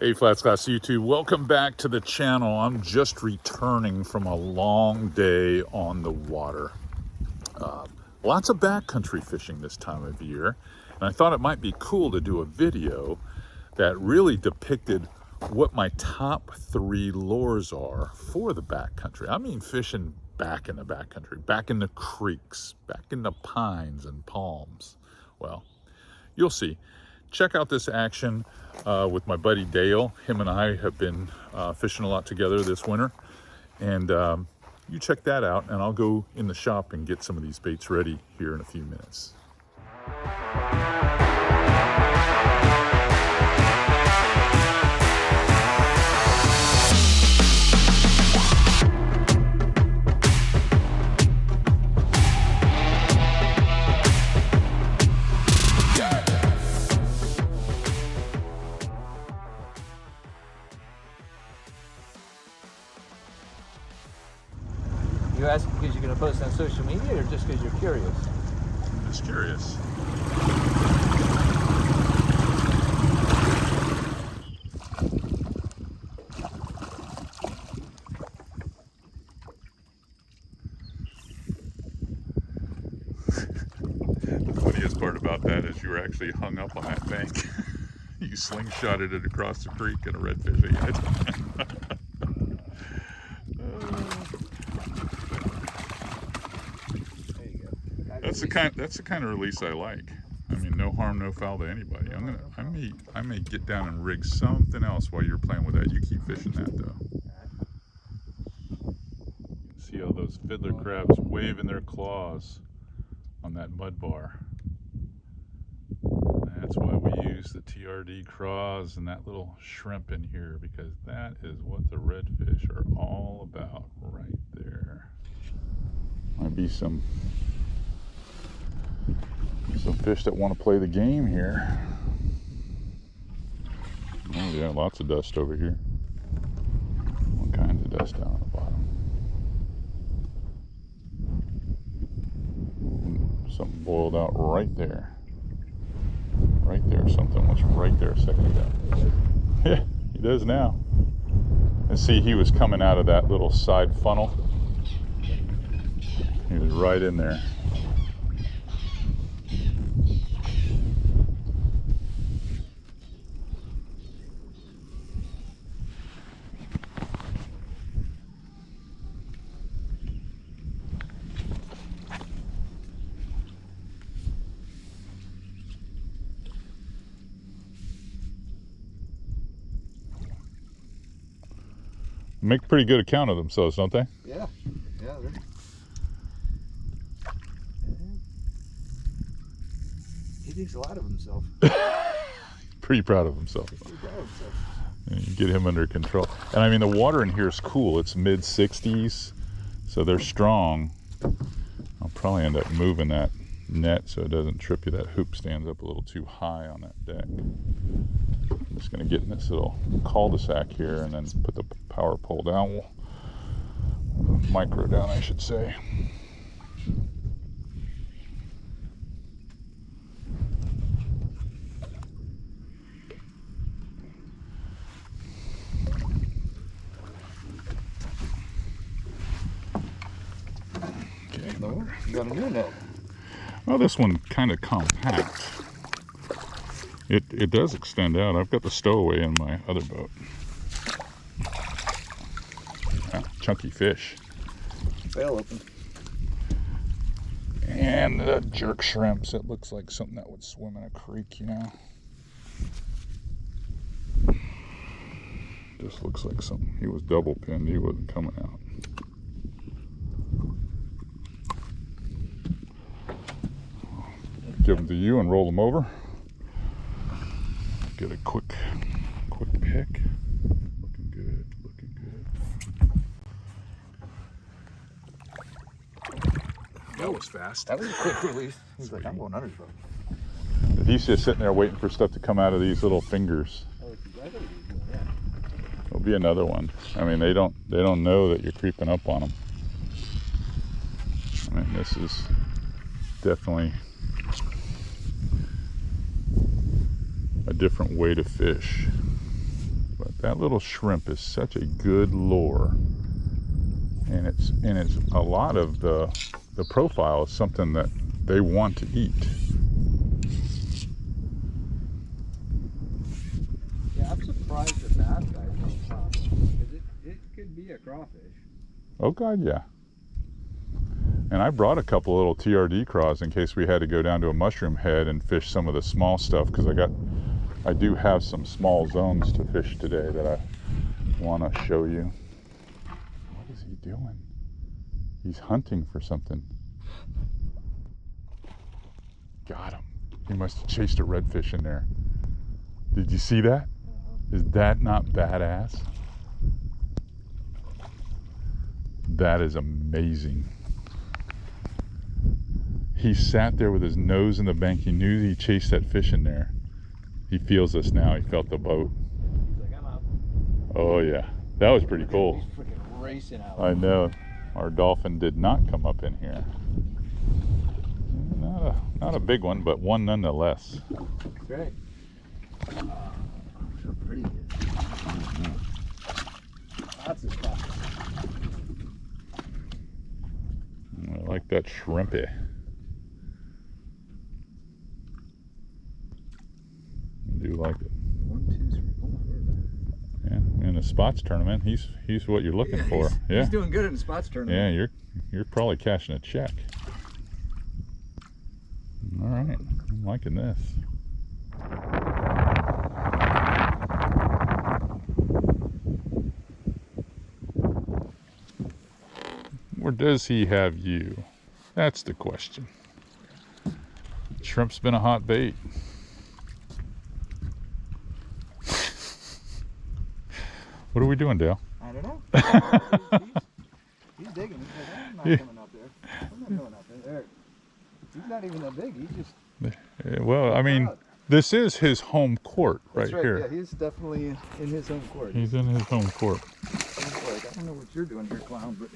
Hey FlatsClass YouTube, welcome back to the channel. I'm just returning from a long day on the water. Lots of backcountry fishing this time of year, and I thought it might be cool to do a video that really depicted what my top 3 lures are for the backcountry. I mean fishing back in the backcountry, back in the creeks, back in the pines and palms. Well, you'll see. Check out this action with my buddy Dale. Him and I have been fishing a lot together this winter. And you check that out, and I'll go in the shop and get some of these baits ready here in a few minutes. You ask because you're going to post on social media, or just because you're curious? I'm just curious. The funniest part about that is you were actually hung up on that bank. You slingshotted it across the creek and a redfish ate it. That's the kind of release I like. I mean, no harm, no foul to anybody. I may get down and rig something else while you're playing with that. You keep fishing that though. See all those fiddler crabs waving their claws on that mud bar. That's why we use the TRD craws and that little shrimp in here, because that is what the redfish are all about right there. Might be some fish that want to play the game here. Oh yeah, lots of dust over here. All kinds of dust down at the bottom. Ooh, something boiled out right there. Right there, something was right there a second ago. Yeah, he does now. And see, he was coming out of that little side funnel. He was right in there. Make a pretty good account of themselves, don't they? Yeah, yeah. He thinks a lot of himself. Pretty proud of himself. And you get him under control. And I mean, the water in here is cool. It's mid 60s, so they're strong. I'll probably end up moving that net so it doesn't trip you. That hoop stands up a little too high on that deck. I'm just going to get in this little cul-de-sac here and then put the power pole down. Micro down, I should say. Okay. No, you got a new net. Well, this one kind of compact. It does extend out. I've got the stowaway in my other boat. Ah, chunky fish. Bail open. And the jerk shrimps. It looks like something that would swim in a creek, you know. Just looks like something. He was double pinned. He wasn't coming out. Give them to you and roll them over. Get a quick pick. Looking good, looking good. That was fast. That was a quick release. He's like, I'm going under the boat. He's just sitting there waiting for stuff to come out of these little fingers. There'll be another one. I mean, they don't know that you're creeping up on them. I mean, this is definitely a different way to fish. That little shrimp is such a good lure, and it's a lot of the profile is something that they want to eat. Yeah, I'm surprised the bass guys don't come, because it could be a crawfish. Oh God, yeah. And I brought a couple little TRD craws in case we had to go down to a mushroom head and fish some of the small stuff, because I do have some small zones to fish today that I want to show you. What is he doing? He's hunting for something. Got him. He must have chased a redfish in there. Did you see that? Is that not badass? That is amazing. He sat there with his nose in the bank. He knew he chased that fish in there. He feels us now. He felt the boat. He's like, I'm out. Oh yeah, that was pretty cool. He's freaking racing out. I know. Our dolphin did not come up in here. Not a big one, but one nonetheless. That's right. So pretty it is. That's his spot. I like that shrimpy. I do like it. 1, 2, 3. Oh my word. Yeah, in the spots tournament, he's what you're looking for. Yeah, He's doing good in the spots tournament. yeah, you're probably cashing a check. All right, I'm liking this. Where does he have you? That's the question. Shrimp's been a hot bait. What are we doing, Dale? I don't know. He's digging. He's like, I'm not Yeah. coming up there. I'm not going up there. He's not even that big. He's just. Well, I mean, this is his home court right, That's right. here. Yeah, he's definitely in his home court. He's in his home court. He's like, I don't know what you're doing here, clown, but.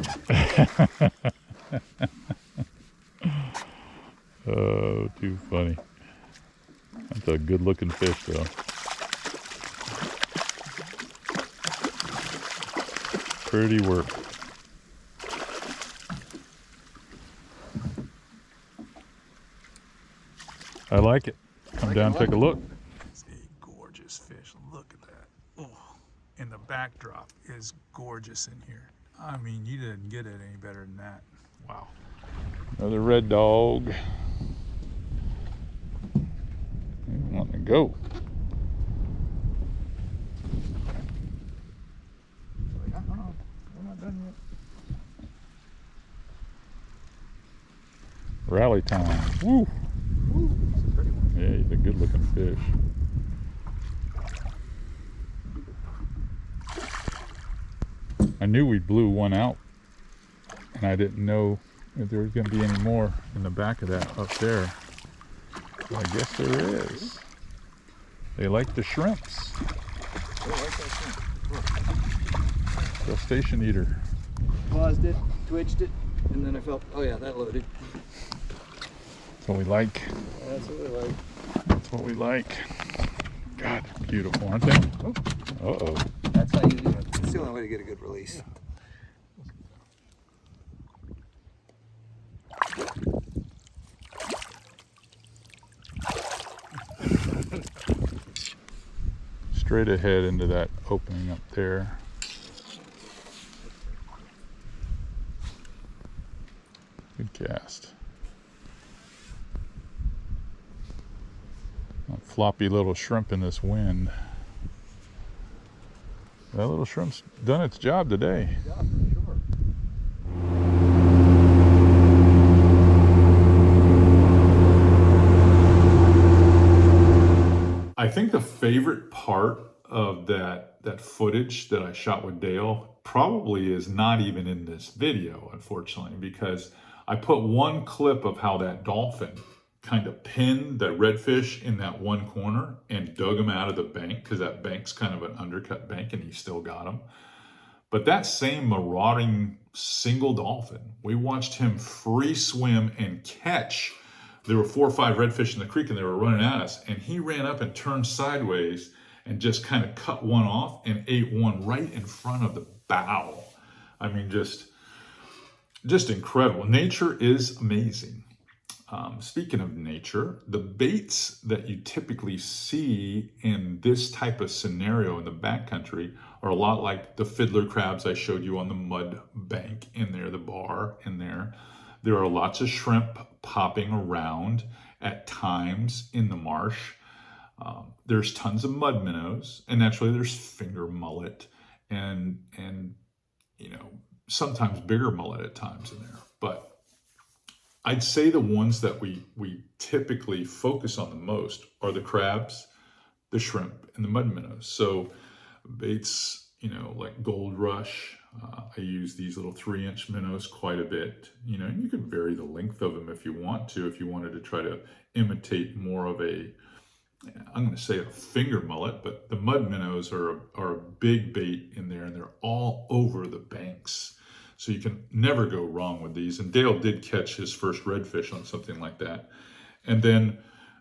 Oh, too funny. That's a good looking fish though. Pretty work. I like it. Come down, take a look. It's a gorgeous fish. Look at that. Oh, and the backdrop is gorgeous in here. I mean, you didn't get it any better than that. Wow. Another red dog. He's wanting to go. Like, I don't know. We're not done yet. Rally time. Woo! Ooh, that's a pretty one. Yeah, he's a good looking fish. I knew we blew one out, and I didn't know if there was going to be any more in the back of that up there. Well, I guess there is. They like the shrimps. Oh, I like that shrimp. Crustacean eater. Paused it, twitched it, and then I felt, oh yeah, that loaded. That's what we like. That's what I like. That's what we like. God, they're beautiful, aren't they? Oh. Uh-oh. That's how you do it. It's the only way to get a good release. Straight ahead into that opening up there. Good cast. A floppy little shrimp in this wind. That little shrimp's done its job today. Yeah, for sure. I think the favorite part of that footage that I shot with Dale probably is not even in this video, unfortunately, because I put one clip of how that dolphin kind of pinned that redfish in that one corner and dug him out of the bank, because that bank's kind of an undercut bank and he still got him. But that same marauding single dolphin, we watched him free swim and catch. There were 4 or 5 redfish in the creek and they were running at us, and he ran up and turned sideways and just kind of cut one off and ate one right in front of the bow. I mean, just incredible. Nature is amazing. Speaking of nature, the baits that you typically see in this type of scenario in the backcountry are a lot like the fiddler crabs I showed you on the mud bank in there, the bar in there. There are lots of shrimp popping around at times in the marsh. There's tons of mud minnows, and naturally there's finger mullet and you know, sometimes bigger mullet at times in there. But I'd say the ones that we typically focus on the most are the crabs, the shrimp, and the mud minnows. So baits, you know, like Gold Rush, I use these little 3-inch minnows quite a bit. You know, and you could vary the length of them if you want to, if you wanted to try to imitate more of a, I'm going to say a finger mullet, but the mud minnows are a big bait in there, and they're all over the banks. So you can never go wrong with these. And Dale did catch his first redfish on something like that. And then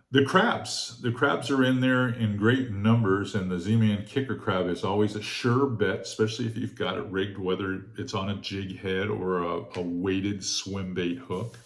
the crabs. The crabs are in there in great numbers, and the Z-Man kicker crab is always a sure bet, especially if you've got it rigged, whether it's on a jig head or a weighted swim bait hook.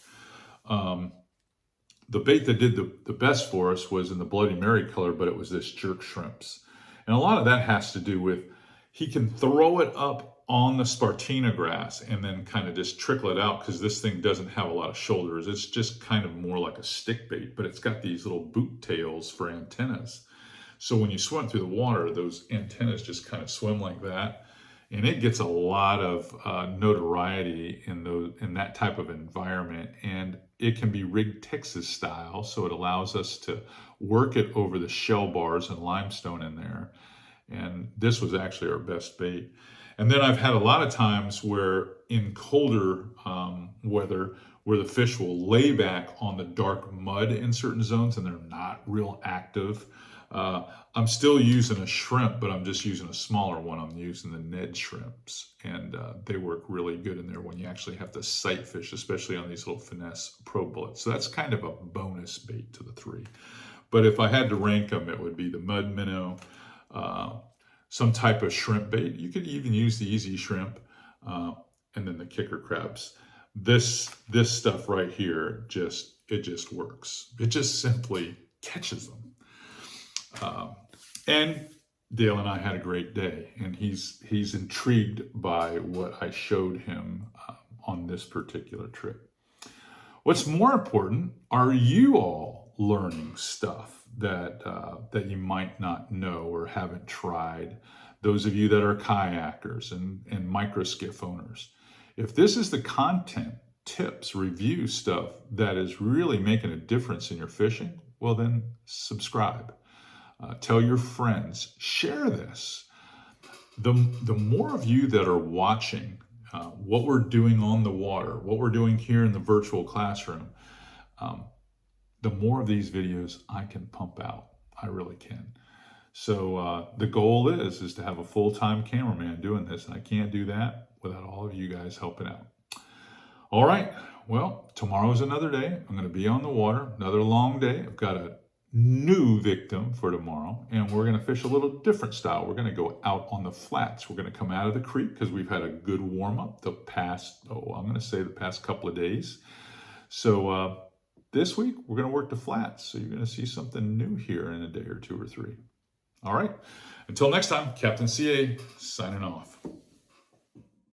The bait that did the best for us was in the Bloody Mary color, but it was this jerk shrimps. And a lot of that has to do with he can throw it up on the Spartina grass and then kind of just trickle it out, because this thing doesn't have a lot of shoulders. It's just kind of more like a stick bait, but it's got these little boot tails for antennas. So when you swim through the water, those antennas just kind of swim like that. And it gets a lot of notoriety in that type of environment. And it can be rigged Texas style, so it allows us to work it over the shell bars and limestone in there. And this was actually our best bait. And then I've had a lot of times where in colder weather, where the fish will lay back on the dark mud in certain zones and they're not real active. I'm still using a shrimp, but I'm just using a smaller one. I'm using the Ned shrimps, and they work really good in there when you actually have to sight fish, especially on these little finesse pro bullets. So that's kind of a bonus bait to the 3. But if I had to rank them, it would be the mud minnow, some type of shrimp bait. You could even use the easy shrimp, and then the kicker crabs. This stuff right here, it just works. It just simply catches them. And Dale and I had a great day, and he's intrigued by what I showed him on this particular trip. What's more important, are you all learning stuff that you might not know or haven't tried? Those of you that are kayakers and micro skiff owners. If this is the content, tips, review stuff that is really making a difference in your fishing, well then subscribe. Tell your friends, share this. The more of you that are watching what we're doing on the water, what we're doing here in the virtual classroom, the more of these videos I can pump out. I really can. So the goal is to have a full-time cameraman doing this, and I can't do that without all of you guys helping out. All right, well, tomorrow's another day. I'm going to be on the water, another long day. I've got a new victim for tomorrow, and we're going to fish a little different style. We're going to go out on the flats. We're going to come out of the creek because we've had a good warm-up the past couple of days. So this week we're going to work the flats, so you're going to see something new here in a day or 2 or 3. All right, until next time, Captain CA signing off.